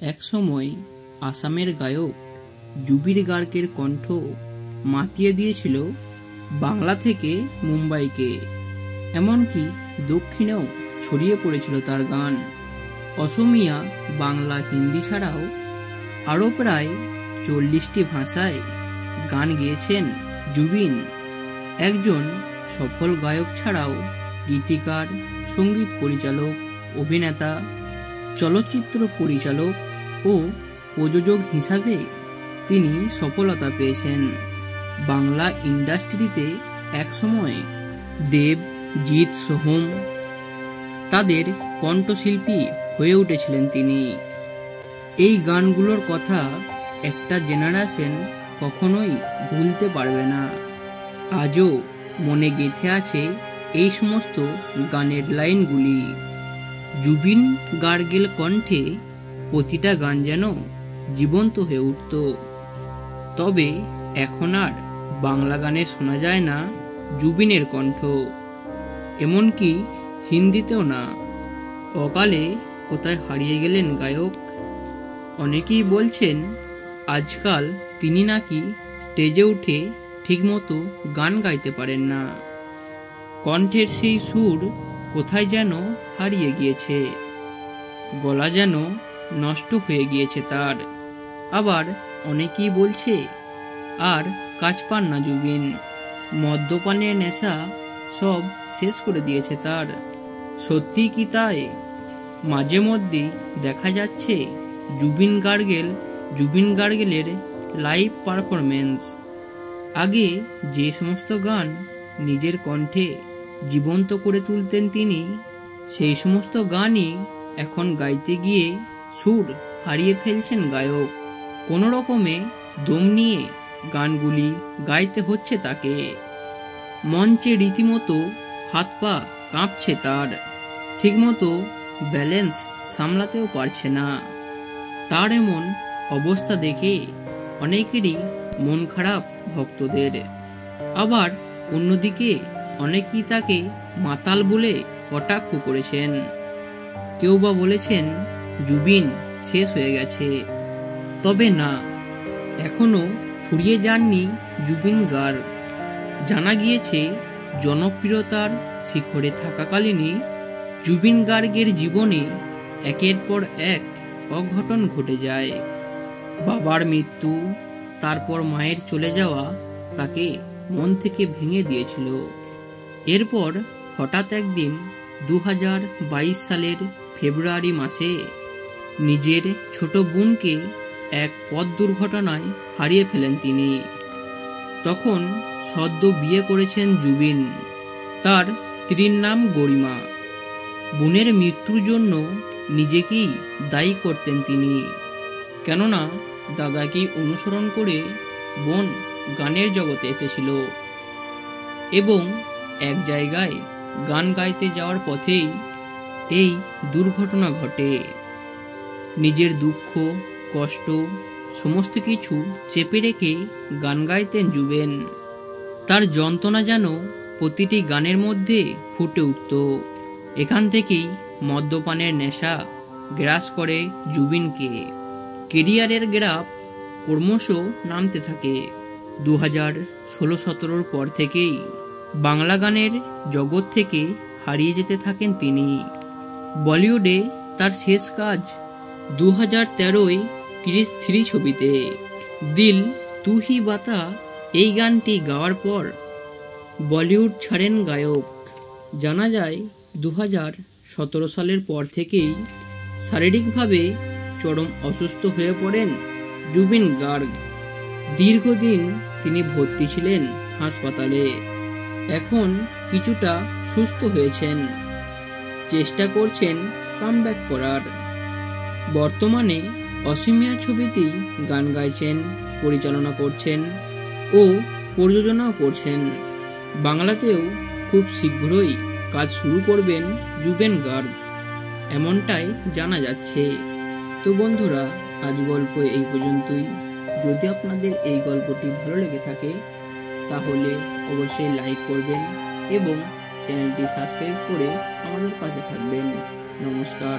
একসময় আসামের গায়ক জুবিন গার্গের কণ্ঠ মাতিয়ে দিয়েছিল বাংলা থেকে মুম্বাইকে, এমনকি দক্ষিণেও ছড়িয়ে পড়েছিল তার গান। অসমিয়া, বাংলা, হিন্দি ছাড়াও আরও প্রায় 40টি ভাষায় গান গেয়েছেন জুবিন। একজন সফল গায়ক ছাড়াও গীতিকার, সঙ্গীত পরিচালক, অভিনেতা, চলচ্চিত্র পরিচালক ও প্রযোজক হিসাবে তিনি সফলতা পেয়েছেন। বাংলা ইন্ডাস্ট্রিতে একসময় দেব, জিৎ, সোহম তাদের কণ্ঠশিল্পী হয়ে উঠেছিলেন তিনি। এই গানগুলোর কথা একটা জেনারেশন কখনোই ভুলতে পারবে না। আজও মনে গেঁথে আছে এই সমস্ত গানের লাইনগুলি। জুবিন গার্গের কণ্ঠে প্রতিটা গান যেন জীবন্ত হয়ে উঠত। তবে এখন আর বাংলা গানে শোনা যায় না জুবিনের কণ্ঠ, এমনকি হিন্দিতেও না। অকালে কোথায় হারিয়ে গেলেন গায়ক। অনেকেই বলছেন আজকাল তিনি নাকি স্টেজে উঠে ঠিকমতো গান গাইতে পারেন না। কণ্ঠের সেই সুর কোথায় যেন হারিয়ে গিয়েছে, গলা যেন নষ্ট হয়ে গিয়েছে তার। আবার অনেকেই বলছে আর কাজ পান না জুবিন, মদ্যপানের নেশা সব শেষ করে দিয়েছে তার। সত্যি কি তাই? মাঝে মধ্যে দেখা যাচ্ছে জুবিন গার্গেলের লাইভ পারফরমেন্স। আগে যে সমস্ত গান নিজের কণ্ঠে জীবন্ত করে তুলতেন তিনি, সেই সমস্ত গানই এখন গাইতে গিয়ে সুর হারিয়ে ফেলছেন গায়ক। কোনো রকমে দম নিয়ে গানগুলি গাইতে হচ্ছে তাকে। মঞ্চে রীতিমতো হাত পা কাঁপছে তার, ঠিকমতো ব্যালেন্স সামলাতেও পারছে না। তার এমন অবস্থা দেখে অনেকেরই মন খারাপ ভক্তদের। আবার অন্যদিকে অনেকেই তাকে মাতাল বলে কটাক্ষ করেছেন। কেউ বা বলেছেন জুবিন শেষ হয়ে গেছে। তবে না, এখনো ফুরিয়ে যাননি জুবিন গার্গ। জানা গিয়েছে জনপ্রিয়তার শিখরে থাকাকালীনই জুবিন গার্গের জীবনে একের পর এক অঘটন ঘটে যায়। বাবার মৃত্যু, তারপর মায়ের চলে যাওয়া তাকে মন থেকে ভেঙে দিয়েছিল। এরপর হঠাৎ একদিন 2022 সালের ফেব্রুয়ারি মাসে নিজের ছোট বোনকে এক পথ দুর্ঘটনায় হারিয়ে ফেলেন তিনি। তখন সদ্য বিয়ে করেছেন জুবিন, তার স্ত্রীর নাম গরিমা। বোনের মৃত্যুর জন্য নিজেকেই দায়ী করতেন তিনি, কেননা দাদাকে অনুসরণ করে বোন গানের জগতে এসেছিল এবং এক জায়গায় গান গাইতে যাওয়ার পথেই এই দুর্ঘটনা ঘটে। নিজের দুঃখ, কষ্ট সমস্ত কিছু চেপে রেখে গান গাইতেন জুবিন। তার যন্ত্রণা যেন প্রতিটি গানের মধ্যে ফুটে উঠত। এখান থেকেই মদ্যপানের নেশা গ্রাস করে জুবিনকে। কেরিয়ারের গ্রাফ ক্রমশ নামতে থাকে। 2016-17 পর থেকেই বাংলা গানের জগৎ থেকে হারিয়ে যেতে থাকেন তিনি। বলিউডে তার শেষ কাজ 2013 ক্রিস 3 ছবিতে। দিল তু হি বাতা এই গানটি গাওয়ার পর বলিউড ছাড়েন গায়ক। জানা যায় 2017 সালের পর থেকেই শারীরিকভাবে চরম অসুস্থ হয়ে পড়েন জুবিন গার্গ। দীর্ঘদিন তিনি ভর্তি ছিলেন হাসপাতালে। এখন কিছুটা সুস্থ হয়েছেন, চেষ্টা করছেন কামব্যাক করার। বর্তমানে অসমিয়া ছবিতেই গান গাইছেন, পরিচালনা করছেন ও প্রযোজনাও করছেন। বাংলাতেও খুব শীঘ্রই কাজ শুরু করবেন জুবিন গার্গ, এমনটাই জানা যাচ্ছে। তো বন্ধুরা, আজ গল্প এই পর্যন্তই। যদি আপনাদের এই গল্পটি ভালো লেগে থাকে তাহলে অবশ্যই লাইক করবেন এবং চ্যানেলটি সাবস্ক্রাইব করে আমাদের পাশে থাকবেন। নমস্কার।